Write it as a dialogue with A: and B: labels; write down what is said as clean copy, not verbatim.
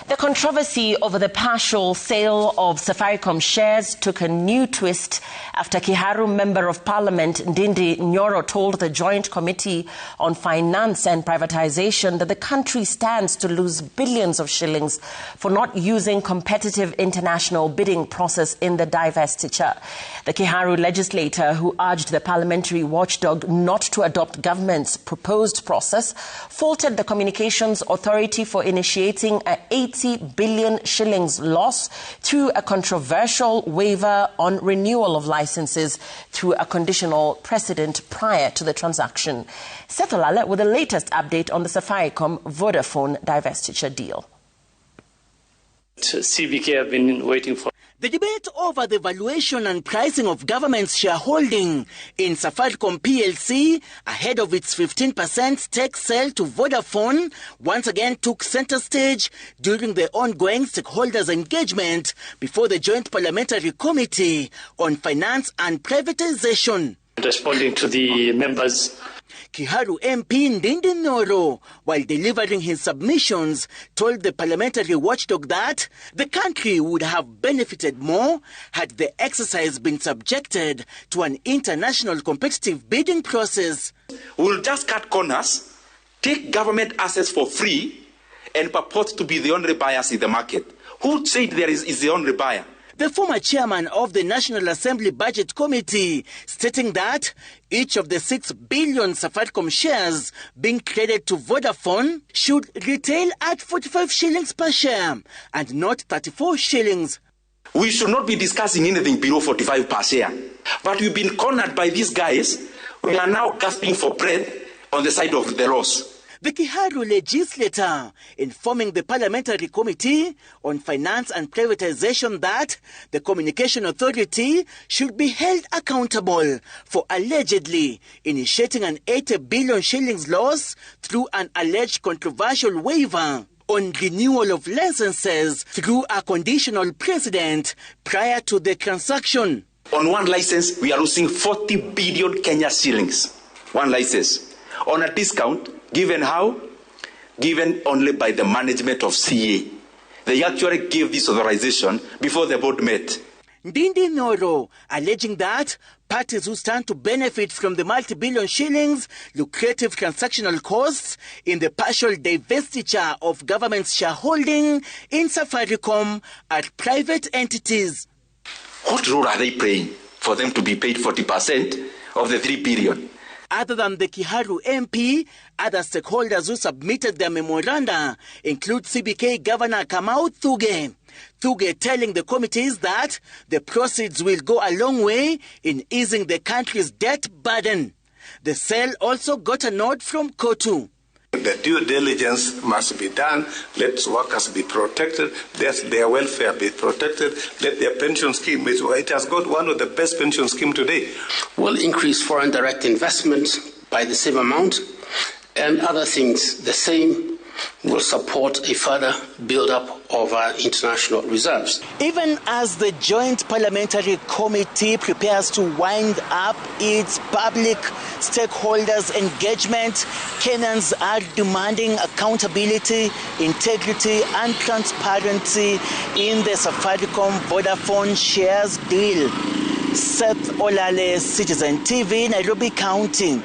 A: The controversy over the partial sale of Safaricom shares took a new twist after Kiharu Member of Parliament Ndindi Nyoro told the Joint Committee on Finance and Privatization that the country stands to lose billions of shillings for not using competitive international bidding process in the divestiture. The Kiharu legislator, who urged the parliamentary watchdog not to adopt government's proposed process, faulted the Communications Authority for initiating a 80 billion shillings loss through a controversial waiver on renewal of licenses through a conditional precedent prior to the transaction. Seth Olale with the latest update on the Safaricom Vodafone divestiture deal.
B: CBK have been waiting for.
C: The debate over the valuation and pricing of government's shareholding in Safaricom PLC ahead of its 15% stake sale to Vodafone once again took center stage during the ongoing stakeholders' engagement before the Joint Parliamentary Committee on Finance and Privatization.
B: Responding to the members.
C: Kiharu MP Ndindi Nyoro, while delivering his submissions, told the parliamentary watchdog that the country would have benefited more had the exercise been subjected to an international competitive bidding process.
D: We'll just cut corners, take government assets for free, and purport to be the only buyers in the market. Who said there is the only buyer?
C: The former chairman of the National Assembly Budget Committee stating that each of the 6 billion Safaricom shares being traded to Vodafone should retail at 45 shillings per share and not 34 shillings.
D: We should not be discussing anything below 45 per share. But we've been cornered by these guys. We are now gasping for breath on the side of the loss.
C: The Kiharu legislator informing the Parliamentary Committee on Finance and Privatization that the Communication Authority should be held accountable for allegedly initiating an 80 billion shillings loss through an alleged controversial waiver on renewal of licenses through a conditional precedent prior to the transaction.
D: On one license, we are losing 40 billion Kenya shillings. One license. On a discount, given how? Given only by the management of CA. They actually gave this authorization before the board met.
C: Ndindi Nyoro alleging that parties who stand to benefit from the multi-billion shillings lucrative transactional costs in the partial divestiture of government's shareholding in Safaricom are private entities.
D: What role are they playing for them to be paid 40% of the 3 billion?
C: Other than the Kiharu MP, other stakeholders who submitted their memoranda include CBK Governor Kamau Thuge. Thuge telling the committees that the proceeds will go a long way in easing the country's debt burden. The sale also got a nod from Kotu.
E: The due diligence must be done. Let workers be protected. Let their welfare be protected. Let their pension scheme, it has got one of the best pension schemes today.
F: Will increase foreign direct investment by the same amount, and other things the same, will support a further build-up of our international reserves.
C: Even as the Joint Parliamentary Committee prepares to wind up its public stakeholders engagement, Kenyans are demanding accountability, integrity and transparency in the Safaricom Vodafone shares deal. Seth Olale, Citizen TV, Nairobi County.